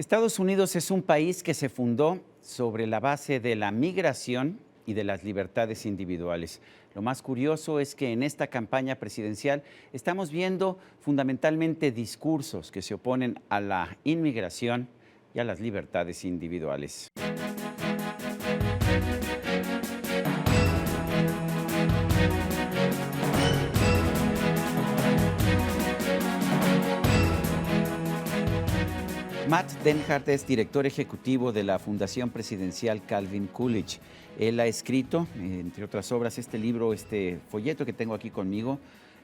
Estados Unidos es un país que se fundó sobre la base de la migración y de las libertades individuales. Lo más curioso es que en esta campaña presidencial estamos viendo fundamentalmente discursos que se oponen a la inmigración y a las libertades individuales. Matt Denhart es director ejecutivo de la Fundación Presidencial Calvin Coolidge. Él ha escrito, entre otras obras, este libro, este folleto que tengo aquí conmigo,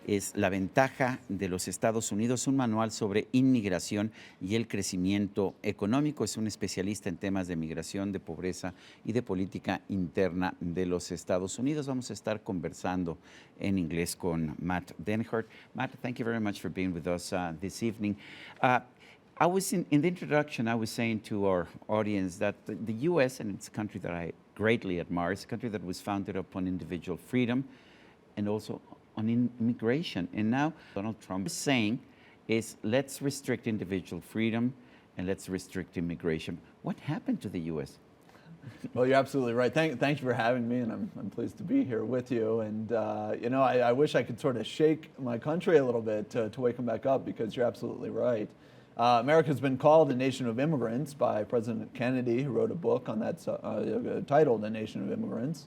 es La ventaja de los Estados Unidos, un manual sobre inmigración y el crecimiento económico. Es un especialista en temas de migración, de pobreza y de política interna de los Estados Unidos. Vamos a estar conversando en inglés con Matt Denhart. Matt, thank you very much for being with us this evening. I was in the introduction, I was saying to our audience that the U.S., and it's a country that I greatly admire, it's a country that was founded upon individual freedom and also on immigration. And now Donald Trump is saying is let's restrict individual freedom and let's restrict immigration. What happened to the U.S.? Well, you're absolutely right. Thank you for having me, and I'm pleased to be here with you. And, you know, I wish I could sort of shake my country a little bit to wake them back up, because you're absolutely right. America's been called a nation of immigrants by President Kennedy, who wrote a book on that titled A Nation of Immigrants.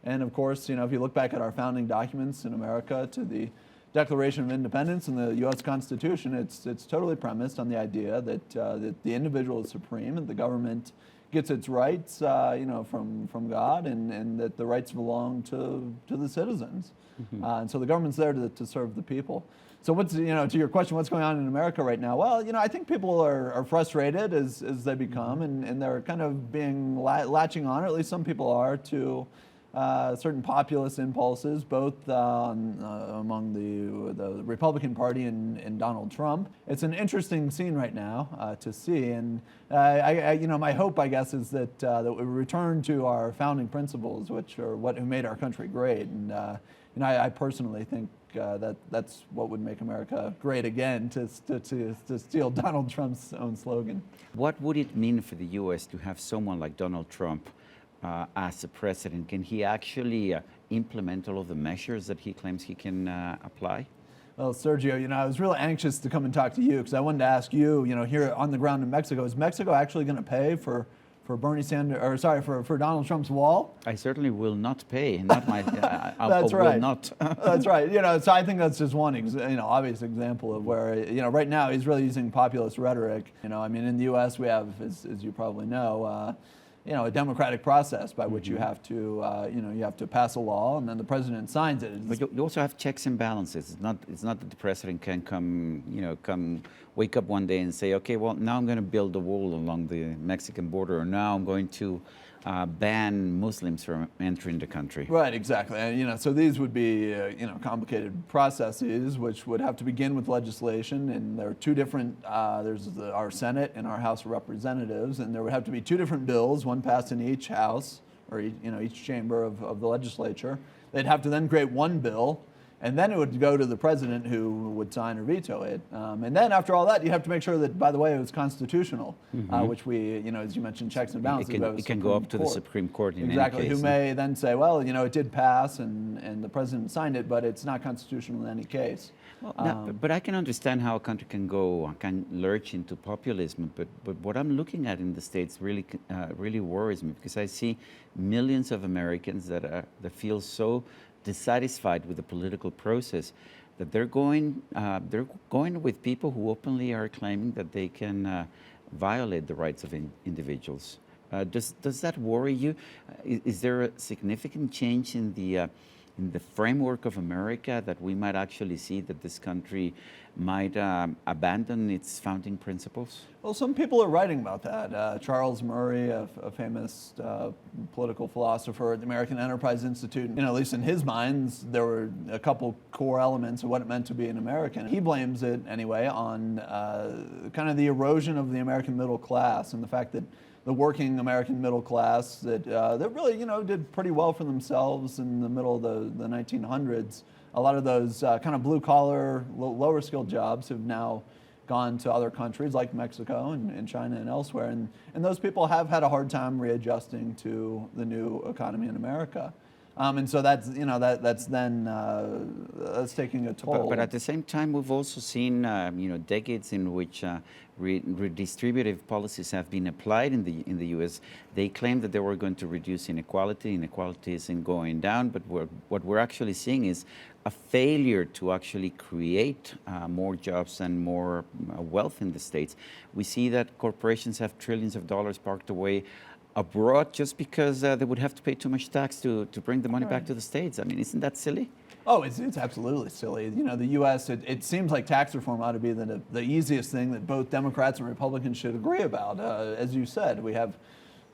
And of course, you know, if you look back at our founding documents in America, to the Declaration of Independence and the U.S. Constitution, it's totally premised on the idea that, that the individual is supreme and the government gets its rights, you know, from God, and that the rights belong to the citizens. Mm-hmm. And so the government's there to serve the people. So what's, you know, to your question, what's going on in America right now? Well, you know, I think people are frustrated as they become, and they're kind of being latching on, or at least some people are, to certain populist impulses, both among the Republican Party and Donald Trump. It's an interesting scene right now to see, and you know, my hope, I guess, is that we return to our founding principles, which are what made our country great. And you know, I personally think that's what would make America great again, to steal Donald Trump's own slogan. What would it mean for the U.S. to have someone like Donald Trump as a president? Can he actually implement all of the measures that he claims he can apply? Well, Sergio, you know, I was really anxious to come and talk to you, because I wanted to ask you, you know, here on the ground in Mexico, is Mexico actually going to pay for Bernie Sanders, or sorry, for Donald Trump's wall? I certainly will not pay. Not my. That's right. Will not. That's right. You know, so I think that's just one, you know, obvious example of where, you know, right now he's really using populist rhetoric. You know, I mean, in the U.S. we have, as you probably know, you know, a democratic process by which you have to, you know, you have to pass a law, and then the president signs it. But you also have checks and balances. It's not that the president can come wake up one day and say, okay, well, now I'm going to build a wall along the Mexican border, or now I'm going to ban Muslims from entering the country. Right, exactly. And, you know, so these would be, you know, complicated processes which would have to begin with legislation, and there are two different, there's our Senate and our House of Representatives, and there would have to be two different bills, one passed in each house, or, you know, each chamber of the legislature. They'd have to then create one bill, and then it would go to the president, who would sign or veto it. And then after all that, you have to make sure that, by the way, it was constitutional, which we, you know, as you mentioned, checks and balances. It can go up to the Supreme Court in exactly, any case. Who may then say, well, you know, it did pass and the president signed it, but it's not constitutional in any case. Well, but I can understand how a country can lurch into populism. But what I'm looking at in the States really worries me, because I see millions of Americans that feel so dissatisfied with the political process that they're going with people who openly are claiming that they can violate the rights of individuals. Does that worry you? Is there a significant change in the framework of America that we might actually see that this country might abandon its founding principles? Well, some people are writing about that. Charles Murray, a famous political philosopher at the American Enterprise Institute, you know, at least in his mind, there were a couple core elements of what it meant to be an American. He blames it, anyway, on kind of the erosion of the American middle class, and the fact that the working American middle class that really, you know, did pretty well for themselves in the middle of the 1900s. A lot of those kind of blue-collar, lower-skilled jobs have now gone to other countries like Mexico and China and elsewhere, and those people have had a hard time readjusting to the new economy in America. And so that's that's taking a toll. But at the same time, we've also seen decades in which redistributive policies have been applied in the U.S. They claimed that they were going to reduce inequality. Inequality isn't going down, but what we're actually seeing is a failure to actually create more jobs and more wealth in the states. We see that corporations have trillions of dollars parked away abroad just because they would have to pay too much tax to bring the money back to the States. I mean, isn't that silly? Oh, it's absolutely silly. You know, the U.S., it seems like tax reform ought to be the easiest thing that both Democrats and Republicans should agree about. As you said, we have,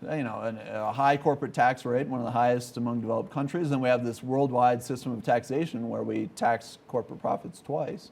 a high corporate tax rate, one of the highest among developed countries, and we have this worldwide system of taxation where we tax corporate profits twice.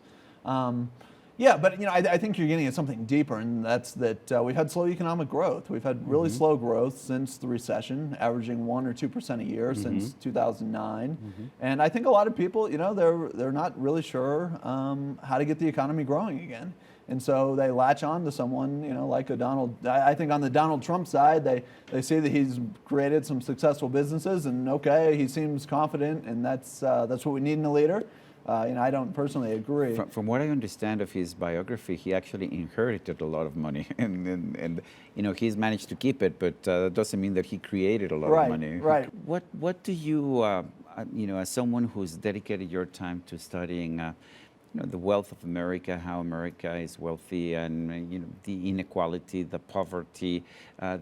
Yeah, but I think you're getting at something deeper, and that's that we've had slow economic growth. We've had really slow growth since the recession, averaging 1 or 2% a year since 2009. And I think a lot of people, they're not really sure how to get the economy growing again. And so they latch on to someone, like a I think on the Donald Trump side, they see that he's created some successful businesses, and okay, he seems confident, and that's what we need in a leader. I don't personally agree. From what I understand of his biography, he actually inherited a lot of money, and he's managed to keep it, but that doesn't mean that he created a lot of money. Right. What do you, as someone who's dedicated your time to studying, the wealth of America, how America is wealthy, and the inequality, the poverty,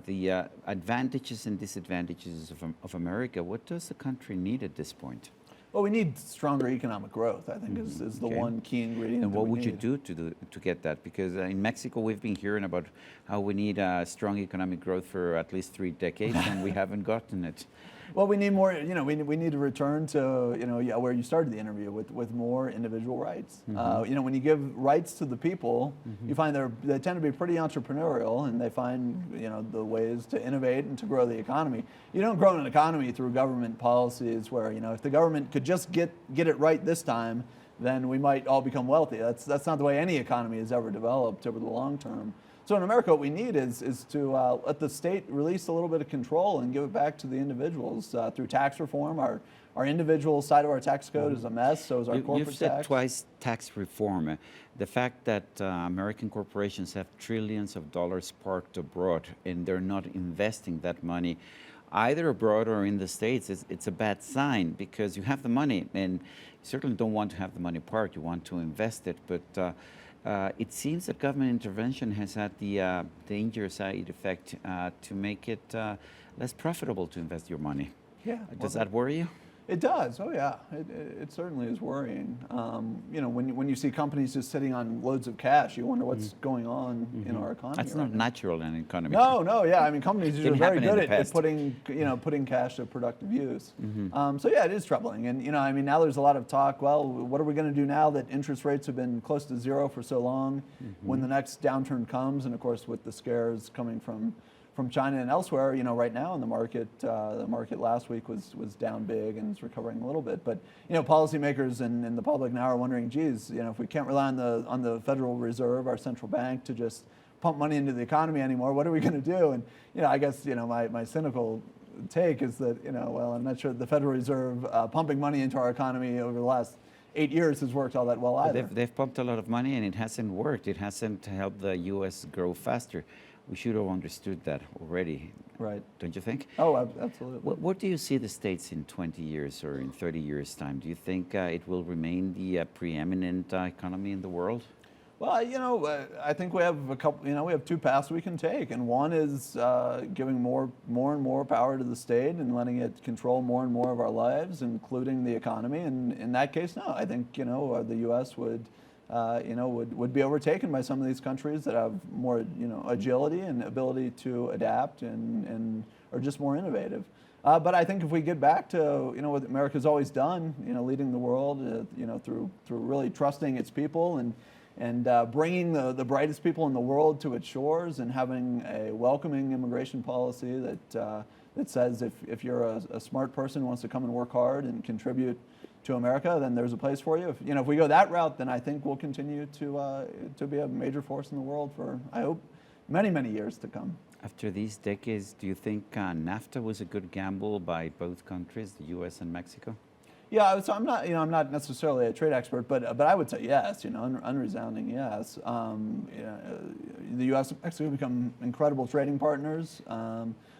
the advantages and disadvantages of America, what does the country need at this point? Well, we need stronger economic growth, I think, is the one key ingredient. And what would you do to get that? Because in Mexico, we've been hearing about how we need strong economic growth for at least 3 decades, and we haven't gotten it. Well, we need more, we need to return to, where you started the interview with more individual rights. When you give rights to the people, you find they tend to be pretty entrepreneurial, and they find, the ways to innovate and to grow the economy. You don't grow an economy through government policies where, if the government could just get it right this time, then we might all become wealthy. That's not the way any economy has ever developed over the long term. So in America, what we need is to let the state release a little bit of control and give it back to the individuals through tax reform. Our individual side of our tax code is a mess, so is our corporate tax. You've said twice tax reform. The fact that American corporations have trillions of dollars parked abroad and they're not investing that money either abroad or in the States, it's a bad sign, because you have the money and you certainly don't want to have the money parked. You want to invest it, but it seems that government intervention has had the dangerous side effect to make it less profitable to invest your money. Yeah. Does that worry you? It does. Oh yeah, it certainly is worrying. When you see companies just sitting on loads of cash, you wonder what's going on in our economy. That's not natural in an economy. No, yeah. I mean, companies are very good at putting cash to productive use. So yeah, it is troubling. And now there's a lot of talk. Well, what are we going to do now that interest rates have been close to zero for so long? When the next downturn comes, and of course with the scares coming from China and elsewhere, right now in the market last week was down big and it's recovering a little bit. But policymakers and the public now are wondering, geez, if we can't rely on the Federal Reserve, our central bank, to just pump money into the economy anymore, what are we going to do? And I guess my cynical take is that well, I'm not sure the Federal Reserve pumping money into our economy over the last 8 years has worked all that well either. They've pumped a lot of money and it hasn't worked. It hasn't helped the U.S. grow faster. We should have understood that already. Right. Don't you think? Oh, absolutely. What do you see the States in 20 years or in 30 years' time? Do you think it will remain the preeminent economy in the world? Well, I think we have a couple. We have 2 paths we can take, and one is giving more and more power to the state and letting it control more and more of our lives, including the economy. And in that case, no, I think the U.S. would be overtaken by some of these countries that have more agility and ability to adapt and are just more innovative. But I think if we get back to what America's always done, leading the world, through really trusting its people and bringing the brightest people in the world to its shores and having a welcoming immigration policy that says if you're a smart person who wants to come and work hard and contribute to America, then there's a place for you. If we go that route, then I think we'll continue to be a major force in the world for, I hope, many, many years to come. After these decades, do you think NAFTA was a good gamble by both countries, the U.S. and Mexico? Yeah, so I'm not necessarily a trade expert, but I would say yes, unresounding yes. The U.S. and Mexico become incredible trading partners.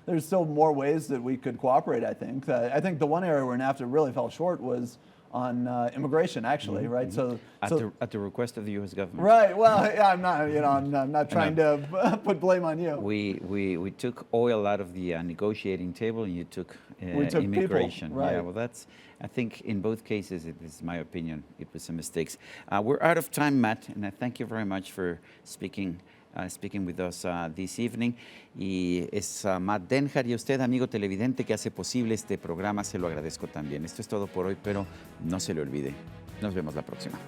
There's still more ways that we could cooperate, I think. I think the one area where NAFTA really fell short was on immigration, actually, right? Mm-hmm. At the request of the U.S. government. Right. Well, yeah, I'm not trying to put blame on you. We took oil out of the negotiating table, and you took immigration. People, right. Yeah. Well, I think in both cases, it is my opinion, it was a mistake. We're out of time, Matt, and I thank you very much for speaking with us this evening. Y es Matt Denhart, y a usted, amigo televidente, que hace posible este programa, se lo agradezco también. Esto es todo por hoy, pero no se le olvide. Nos vemos la próxima.